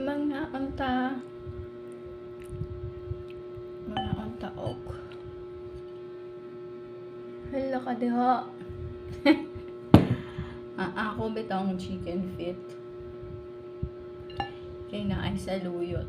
Mga unta. Mga unta ok. Hala ka diha. Ako bitang chicken feet. Kaya na ay saluyot.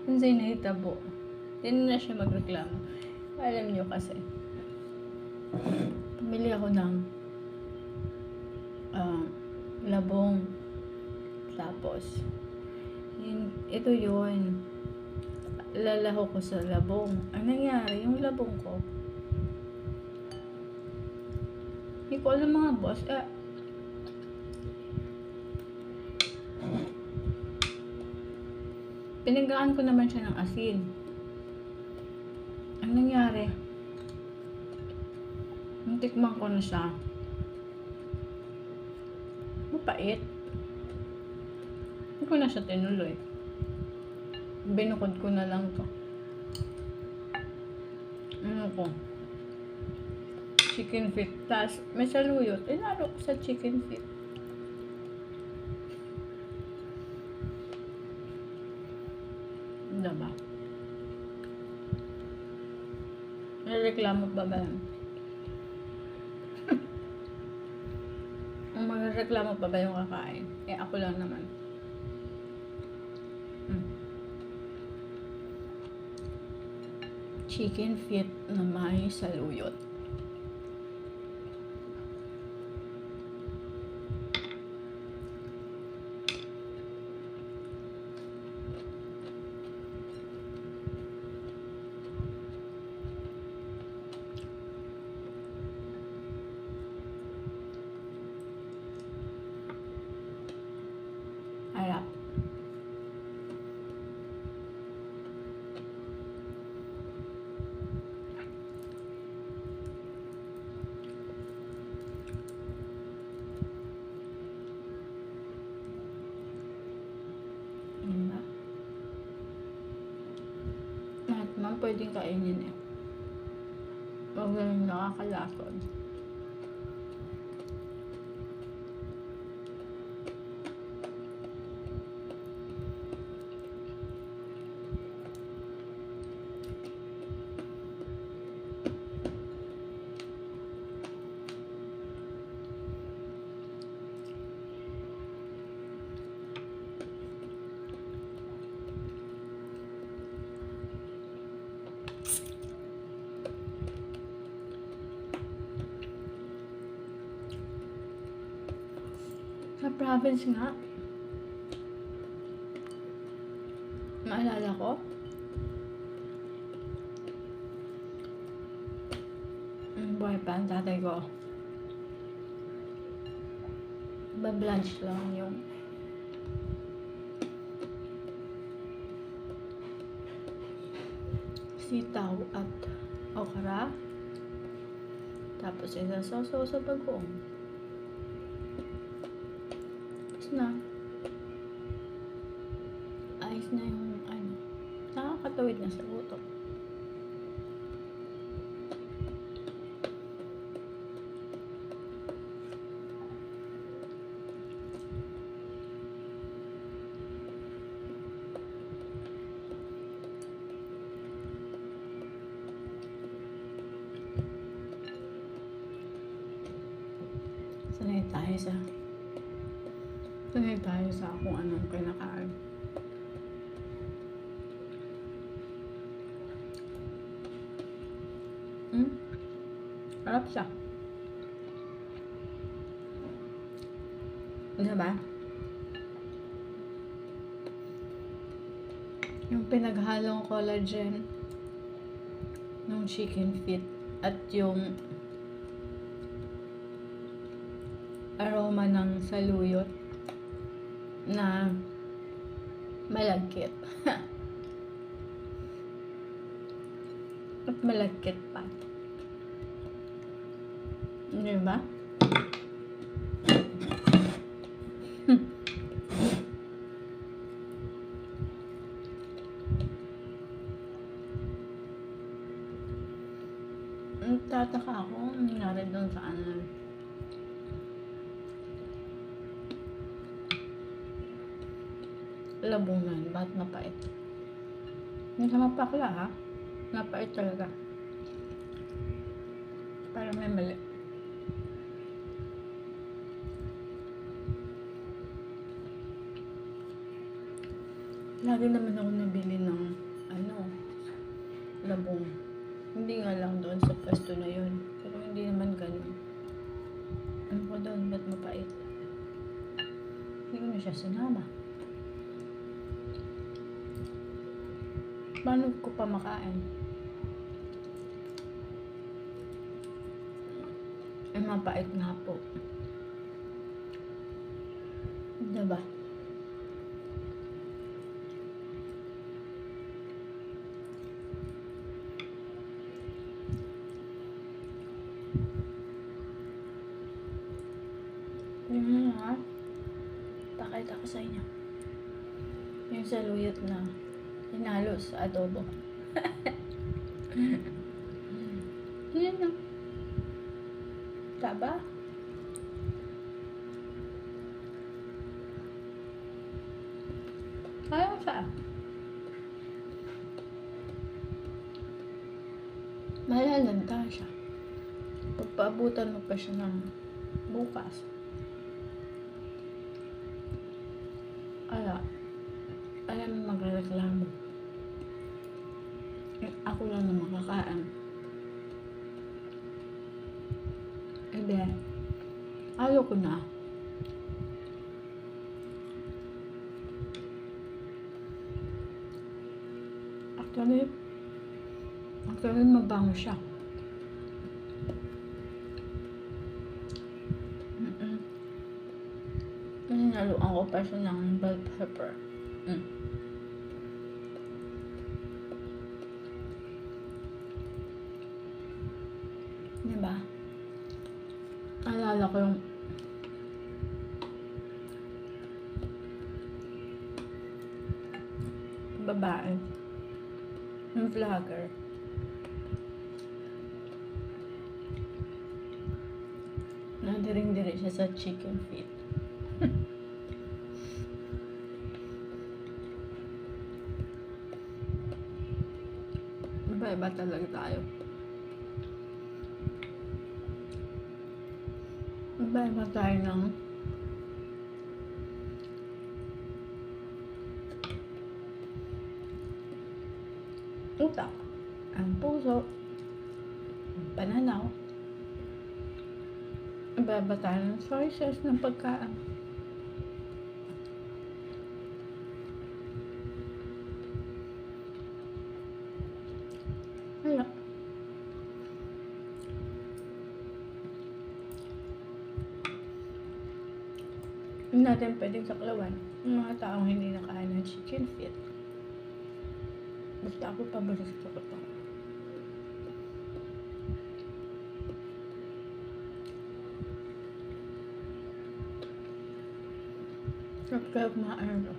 Kung sa'yo nahitabo. Hindi na siya magreklamo. Alam nyo kasi. Pumili ako ng labong. Tapos, ito yun. Lalaho ko sa labong. Ang nangyari, yung labong ko, hindi ko alam mga boss, pinagaan ko naman siya ng asin. Ang nangyari, nung tikman ko na siya, mapait. Hindi ko na siya tinuloy. Binukod ko na lang to. Ano ko? Chicken feet. Tapos, may saluyot. Inalo ko sa chicken feet. Diba? Nagreklamo pa ba yan? Ang magreklamo pa ba yung kakain? Ako lang naman. Chicken feet na may saluyot. Harap. Diba? Lahat man pwedeng kainin eh. Huwag lang nakakalason. Sa province nga, maalala ko, buhay pa ang tatay ko. Ba-blanch lang yung sitaw at okra. Tapos isasaw sa bagoong. Tapos na. Ayos na yung nakakatawid na sa utok. Sanay tayo sa kung anong kinakain. Harap siya. Diba? Yung pinaghalong collagen ng chicken feet at yung aroma ng saluyot na malagkit. At malagkit pa. Diba? Tataka ako, ang nangyari doon sa labunan, bakit mapait? Hindi sa mapakla ha, mapait talaga. Para may mali. Lagi naman ako nabili ng labong. Hindi nga lang doon sa pwesto na yun. Pero hindi naman ganun. Ano ko doon? Ba't mapait? Hindi ko na siya sinama. Paano ko pa makain? Ay, mapait nga po. Diba? Yun nga. Pakita ko sa inyo. Yung saluyot na hinalo sa adobo. Yan na. Taba? Ayaw siya. Malalanta siya. Pagpaabutan mo pa siya ng bukas. Alam mo magreklamo. Ako lang na makakain. Ebe, ayaw ko na. Actually, mabango siya. Naluan ko pa siya ng bell pepper. Diba? Alala ko yung babae, yung vlogger. Nadiring-diri siya sa chicken feet. Iba-iba talaga tayo. Iba-iba tayo ng utak, ang puso, ang pananaw. Iba-iba tayo ng choices ng pagkaan. Kaya, hindi natin pwedeng saklawan yung mga taong hindi nakain ng chicken feet. Basta ako paborito ko to. Subscribe mga ano.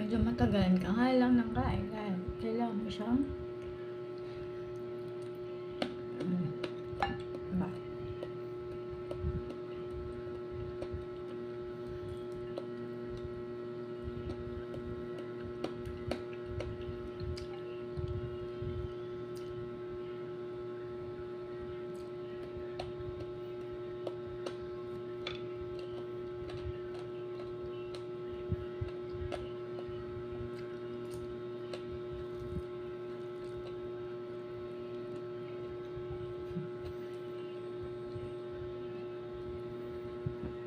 Medyo matagalan ka nga lang ng kain dahil kailangan mo siyang ba?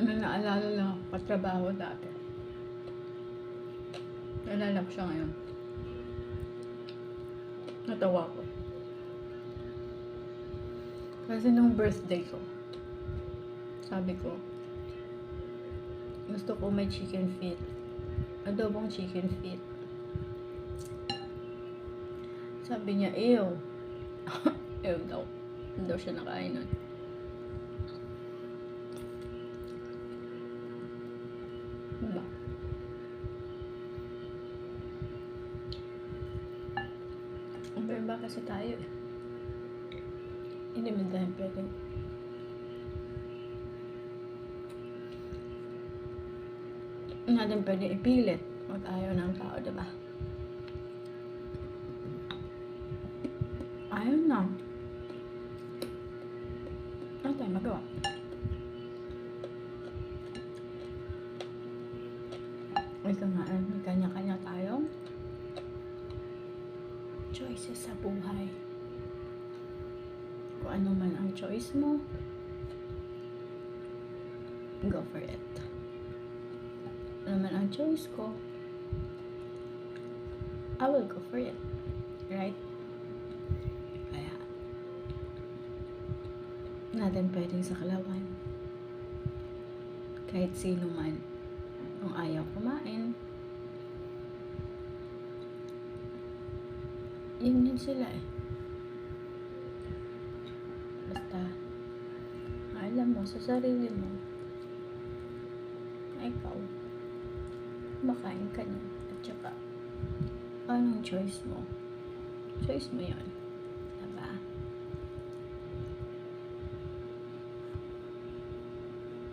May naalala lang ako katrabaho dati. Naalala ko siya ngayon. Natawa ko. Kasi nung birthday ko, sabi ko, gusto ko may chicken feet. Adobong chicken feet. Sabi niya, ew. Ew daw. Hindi daw siya nakain nun. Diba? kasi tayo eh. Hindi man tayo pwedeng natin pwedeng ipilit pag ayaw ng tao, diba? Ayaw na. Ano tayo magawa? Ika nga, may kanya-kanya tayong choices sa buhay. Kung ano man ang choice mo, go for it. Ano man ang choice ko, I will go for it. Right? Kaya, natin pwedeng saklawan. Kahit sino man ang ayaw kumain, yun din sila eh. Basta, alam mo sa sarili mo, na ikaw, makain ka niya. At saka, anong choice mo? Choice mo yun. Diba?